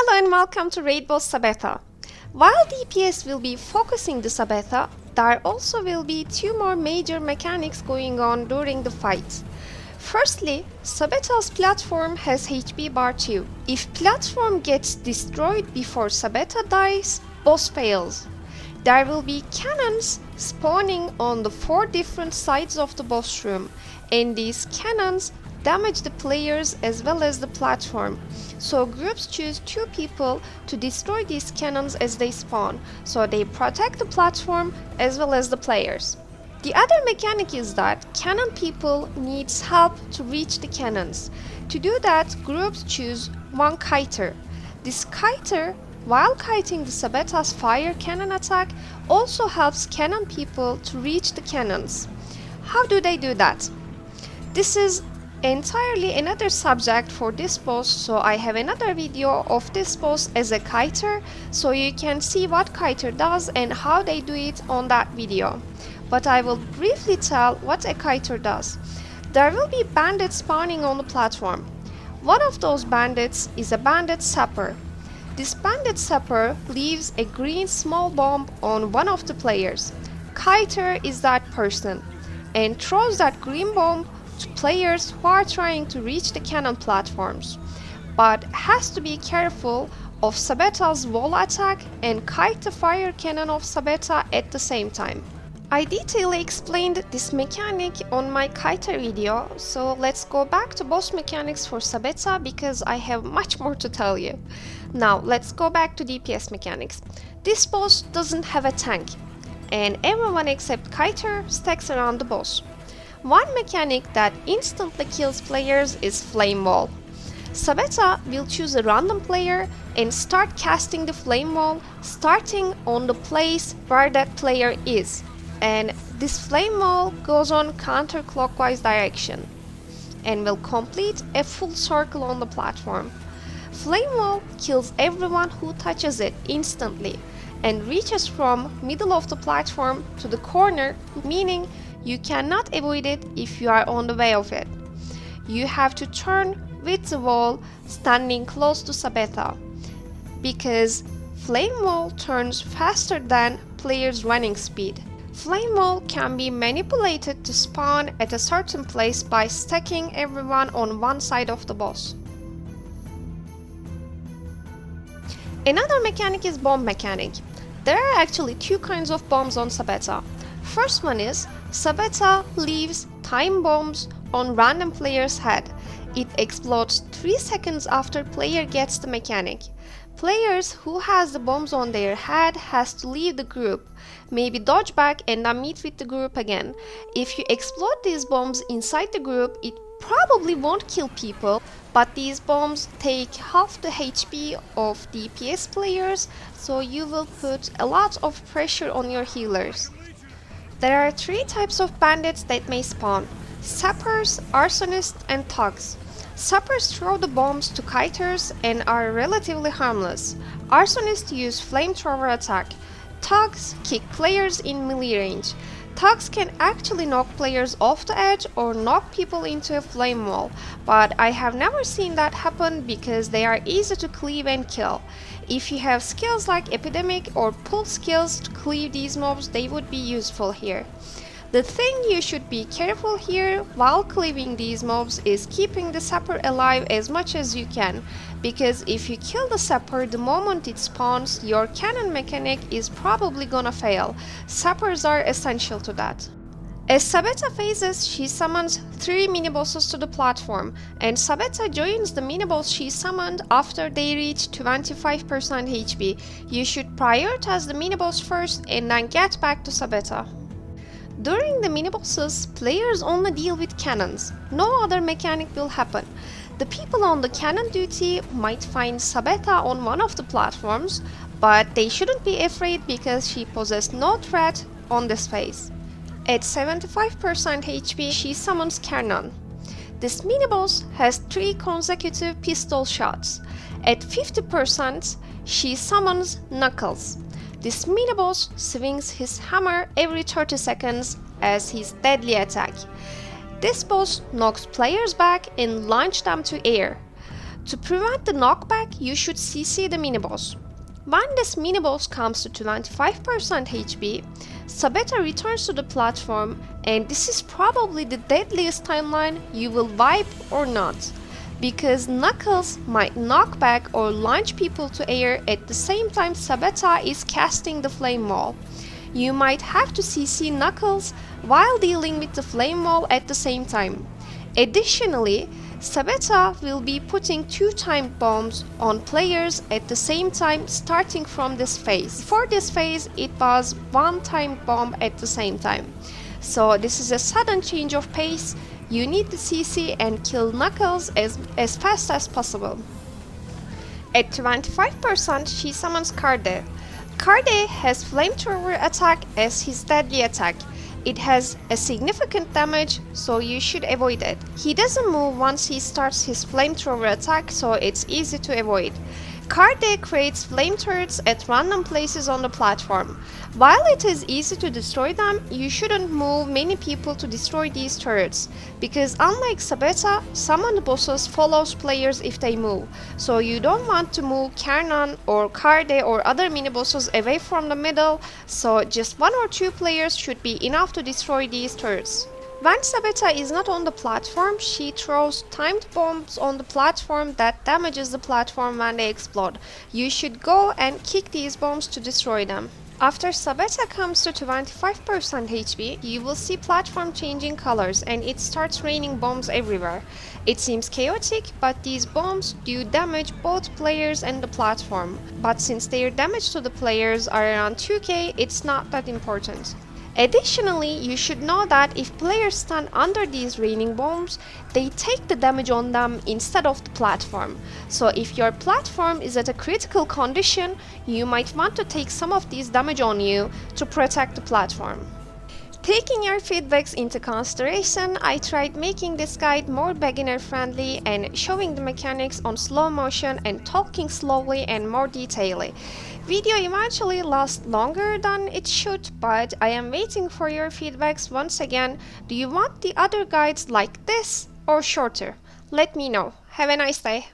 Hello and welcome to Raid Boss Sabetha. While DPS will be focusing the Sabetha, there also will be two more major mechanics going on during the fight. Firstly, Sabetha's platform has HP bar 2. If platform gets destroyed before Sabetha dies, boss fails. There will be cannons spawning on the 4 different sides of the boss room, and these cannons damage the players as well as the platform. So groups choose 2 people to destroy these cannons as they spawn, so they protect the platform as well as the players. The other mechanic is that cannon people needs help to reach the cannons. To do that, groups choose one kiter. This kiter, while kiting the Sabetha's fire cannon attack, also helps cannon people to reach the cannons. How do they do that? This is entirely another subject for this boss, so I have another video of this boss as a kiter, so you can see what kiter does and how they do it on that video. But I will briefly tell what a kiter does. There will be bandits spawning on the platform. One of those bandits is a bandit sapper. This bandit sapper leaves a green small bomb on one of the players. Kiter is that person and throws that green bomb to players who are trying to reach the cannon platforms, but has to be careful of Sabetha's wall attack and kite the fire cannon of Sabetha at the same time. I detailedly explained this mechanic on my kiter video, so let's go back to boss mechanics for Sabetha because I have much more to tell you. Now let's go back to DPS mechanics. This boss doesn't have a tank, and everyone except kiter stacks around the boss. One mechanic that instantly kills players is Flame Wall. Sabetha will choose a random player and start casting the Flame Wall starting on the place where that player is. And this Flame Wall goes on counterclockwise direction and will complete a full circle on the platform. Flame Wall kills everyone who touches it instantly and reaches from middle of the platform to the corner, meaning you cannot avoid it if you are on the way of it. You have to turn with the wall standing close to Sabetha, because Flame Wall turns faster than players' running speed. Flame Wall can be manipulated to spawn at a certain place by stacking everyone on one side of the boss. Another mechanic is bomb mechanic. There are actually 2 kinds of bombs on Sabetha. First one is Sabetha leaves time bombs on random player's head. It explodes 3 seconds after player gets the mechanic. Players who has the bombs on their head has to leave the group, maybe dodge back and then meet with the group again. If you explode these bombs inside the group, it probably won't kill people, but these bombs take half the HP of DPS players, so you will put a lot of pressure on your healers. There are 3 types of bandits that may spawn: sappers, arsonists, and thugs. Sappers throw the bombs to kiters and are relatively harmless. Arsonists use flamethrower attack. Thugs kick players in melee range. Thugs can actually knock players off the edge or knock people into a flame wall, but I have never seen that happen because they are easy to cleave and kill. If you have skills like Epidemic or Pull skills to cleave these mobs, they would be useful here. The thing you should be careful here while cleaving these mobs is keeping the sapper alive as much as you can, because if you kill the sapper the moment it spawns, your cannon mechanic is probably gonna fail. Sappers are essential to that. As Sabetha phases, she summons 3 mini-bosses to the platform, and Sabetha joins the mini-boss she summoned after they reach 25% HP. You should prioritize the mini-boss first and then get back to Sabetha. During the mini-bosses, players only deal with cannons. No other mechanic will happen. The people on the cannon duty might find Sabetha on one of the platforms, but they shouldn't be afraid because she poses no threat on this phase. At 75% HP, she summons Cannon. This mini-boss has 3 consecutive pistol shots. At 50%, she summons Knuckles. This mini-boss swings his hammer every 30 seconds as his deadly attack. This boss knocks players back and launches them to air. To prevent the knockback, you should CC the mini-boss. When this mini-boss comes to 25% HP, Sabetha returns to the platform, and this is probably the deadliest timeline you will wipe or not, because Knuckles might knock back or launch people to air at the same time Sabetha is casting the flame wall. You might have to CC Knuckles while dealing with the flame wall at the same time. Additionally, Sabetha will be putting 2 timed bombs on players at the same time starting from this phase. Before this phase, it was 1 timed bomb at the same time. So this is a sudden change of pace. You need to CC and kill Knuckles as fast as possible. At 25%, she summons Karde. Karde has flamethrower attack as his deadly attack. It has a significant damage, so you should avoid it. He doesn't move once he starts his flamethrower attack, so it's easy to avoid. Karde creates flame turrets at random places on the platform. While it is easy to destroy them, you shouldn't move many people to destroy these turrets, because unlike Sabetha, summoned bosses follows players if they move, so you don't want to move Karnan or Karde or other mini-bosses away from the middle, so just 1 or 2 players should be enough to destroy these turrets. When Sabetha is not on the platform, she throws timed bombs on the platform that damages the platform when they explode. You should go and kick these bombs to destroy them. After Sabetha comes to 25% HP, you will see platform changing colors and it starts raining bombs everywhere. It seems chaotic, but these bombs do damage both players and the platform. But since their damage to the players are around 2k, it's not that important. Additionally, you should know that if players stand under these raining bombs, they take the damage on them instead of the platform. So if your platform is at a critical condition, you might want to take some of these damage on you to protect the platform. Taking your feedbacks into consideration, I tried making this guide more beginner friendly and showing the mechanics on slow motion and talking slowly and more detailedly. Video eventually lasts longer than it should, but I am waiting for your feedbacks once again. Do you want the other guides like this or shorter? Let me know. Have a nice day.